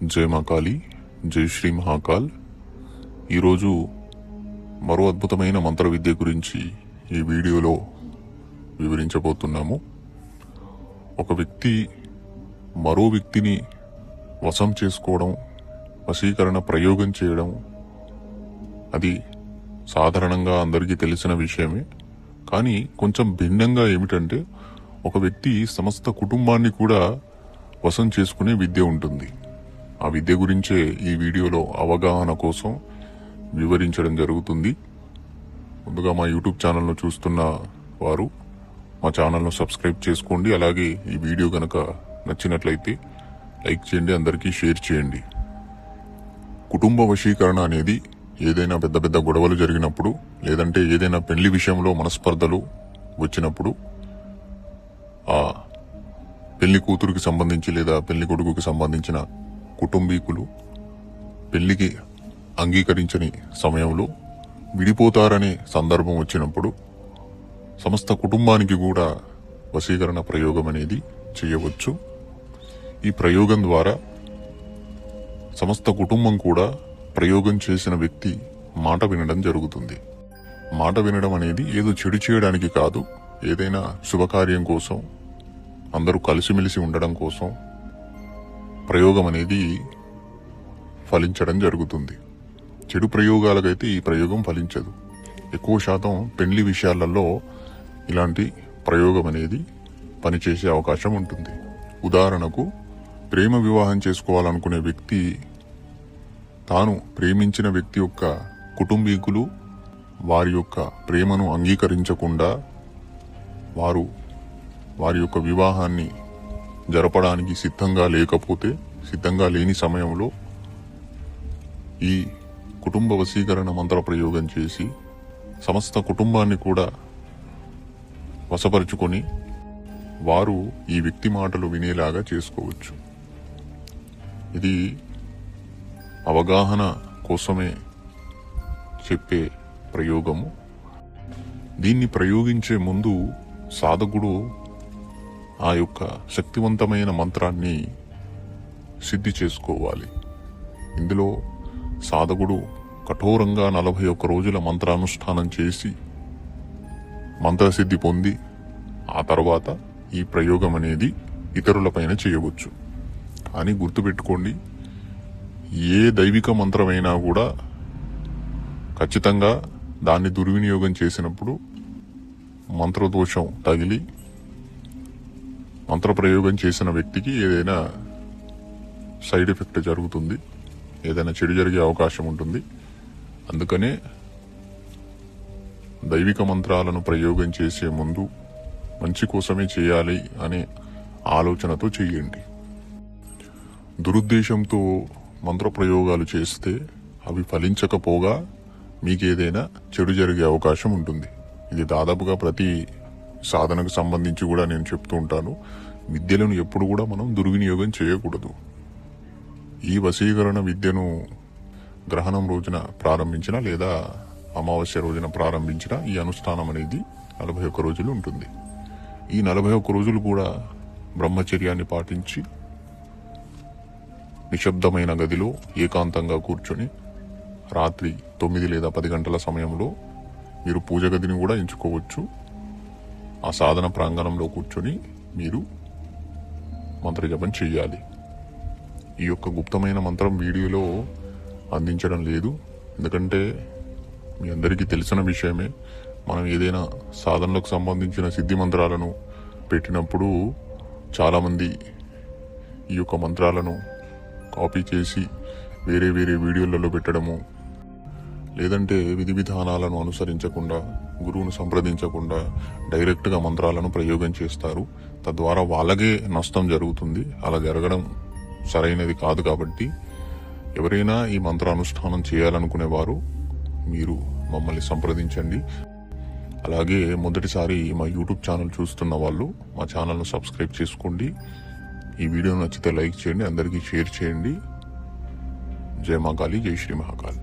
జై మా కాళీ, జై శ్రీ మహాకాల్. ఈరోజు మరో అద్భుతమైన మంత్ర విద్య గురించి ఈ వీడియోలో వివరించబోతున్నాము. ఒక వ్యక్తి మరో వ్యక్తిని వశం చేసుకోవడం, వశీకరణ ప్రయోగం చేయడం, అది సాధారణంగా అందరికీ తెలిసిన విషయమే. కానీ కొంచెం భిన్నంగా ఏమిటంటే, ఒక వ్యక్తి సమస్త కుటుంబాన్ని కూడా వశం చేసుకునే విద్య ఉంటుంది. ఆ విద్య గురించే ఈ వీడియోలో అవగాహన కోసం వివరించడం జరుగుతుంది. ముందుగా మా యూట్యూబ్ ఛానల్ను చూస్తున్న వారు మా ఛానల్ను సబ్స్క్రైబ్ చేసుకోండి. అలాగే ఈ వీడియో కనుక నచ్చినట్లయితే లైక్ చేయండి, అందరికీ షేర్ చేయండి. కుటుంబ వశీకరణ అనేది ఏదైనా పెద్ద పెద్ద గొడవలు జరిగినప్పుడు, లేదంటే ఏదైనా పెళ్లి విషయంలో మనస్పర్ధలు వచ్చినప్పుడు, ఆ పెళ్లి కూతురికి సంబంధించి లేదా పెళ్లి కొడుకుకి సంబంధించిన కుటుంబీకులు పెళ్లికి అంగీకరించని సమయంలో విడిపోతారనే సందర్భం వచ్చినప్పుడు సమస్త కుటుంబానికి కూడా వశీకరణ ప్రయోగం అనేది చేయవచ్చు. ఈ ప్రయోగం ద్వారా సమస్త కుటుంబం కూడా ప్రయోగం చేసిన వ్యక్తి మాట వినడం జరుగుతుంది. మాట వినడం అనేది ఏదో చెడు చేయడానికి కాదు, ఏదైనా శుభకార్యం కోసం, అందరూ కలిసిమెలిసి ఉండడం కోసం ప్రయోగం అనేది ఫలించడం జరుగుతుంది. చెడు ప్రయోగాలకైతే ఈ ప్రయోగం ఫలించదు. ఎక్కువ శాతం పెళ్లి విషయాలలో ఇలాంటి ప్రయోగం అనేది పనిచేసే అవకాశం ఉంటుంది. ఉదాహరణకు, ప్రేమ వివాహం చేసుకోవాలనుకునే వ్యక్తి తాను ప్రేమించిన వ్యక్తి యొక్క కుటుంబీకులు వారి యొక్క ప్రేమను అంగీకరించకుండా వారి యొక్క వివాహాన్ని జరపడానికి సిద్ధంగా లేని సమయంలో ఈ కుటుంబ వశీకరణ మంత్ర ప్రయోగం చేసి సమస్త కుటుంబాన్ని కూడా వశపరుచుకొని వారు ఈ వ్యక్తి మాటలు వినేలాగా చేసుకోవచ్చు. ఇది అవగాహన కోసమే చెప్పే ప్రయోగము. దీన్ని ప్రయోగించే ముందు సాధకుడు ఆ యొక్క శక్తివంతమైన మంత్రాన్ని సిద్ధి చేసుకోవాలి. ఇందులో సాధకుడు కఠోరంగా 41 రోజుల మంత్రానుష్ఠానం చేసి మంత్రసిద్ధి పొంది ఆ తర్వాత ఈ ప్రయోగం అనేది ఇతరులపైన చేయవచ్చు. కానీ గుర్తుపెట్టుకోండి, ఏ దైవిక మంత్రమైనా కూడా ఖచ్చితంగా దాన్ని దుర్వినియోగం చేసినప్పుడు మంత్రదోషం తగిలి మంత్రప్రయోగం చేసిన వ్యక్తికి ఏదైనా సైడ్ ఎఫెక్ట్ జరుగుతుంది, ఏదైనా చెడు జరిగే అవకాశం ఉంటుంది. అందుకనే దైవిక మంత్రాలను ప్రయోగం చేసే ముందు మంచి కోసమే చేయాలి అనే ఆలోచనతో చేయండి. దురుద్దేశంతో మంత్రప్రయోగాలు చేస్తే అవి ఫలించకపోగా మీకేదైనా చెడు జరిగే అవకాశం ఉంటుంది. ఇది దాదాపుగా ప్రతి సాధనకు సంబంధించి కూడా నేను చెప్తూ ఉంటాను. విద్యలను ఎప్పుడు కూడా మనం దుర్వినియోగం చేయకూడదు. ఈ వశీకరణ విద్యను గ్రహణం రోజున ప్రారంభించిన లేదా అమావాస్య రోజున ప్రారంభించిన ఈ అనుష్ఠానం అనేది 41 రోజులు ఉంటుంది. ఈ 41 రోజులు కూడా బ్రహ్మచర్యాన్ని పాటించి నిశ్శబ్దమైన గదిలో ఏకాంతంగా కూర్చొని రాత్రి 9 లేదా 10 గంటల సమయంలో మీరు పూజ గదిని కూడా ఎంచుకోవచ్చు. ఆ సాధన ప్రాంగణంలో కూర్చొని మీరు మంత్రజపం చేయాలి. ఈ యొక్క గుప్తమైన మంత్రం వీడియోలో అందించడం లేదు, ఎందుకంటే మీ అందరికీ తెలిసిన విషయమే. మనం ఏదైనా సాధనలకు సంబంధించిన సిద్ధి మంత్రాలను పెట్టినప్పుడు చాలామంది ఈ యొక్క మంత్రాలను కాపీ చేసి వేరే వీడియోలలో పెట్టడము, లేదంటే విధి విధానాలను అనుసరించకుండా, గురువును సంప్రదించకుండా డైరెక్ట్గా మంత్రాలను ప్రయోగం చేస్తారు. తద్వారా వాళ్ళకే నష్టం జరుగుతుంది. అలా జరగడం సరైనది కాదు. కాబట్టి ఎవరైనా ఈ మంత్రానుష్ఠానం చేయాలనుకునేవారు మీరు మమ్మల్ని సంప్రదించండి. అలాగే మొదటిసారి మా యూట్యూబ్ ఛానల్ చూస్తున్న వాళ్ళు మా ఛానల్ను సబ్స్క్రైబ్ చేసుకోండి. ఈ వీడియో నచ్చితే లైక్ చేయండి, అందరికీ షేర్ చేయండి. జై మా కాళీ, జై శ్రీ మహాకాల్.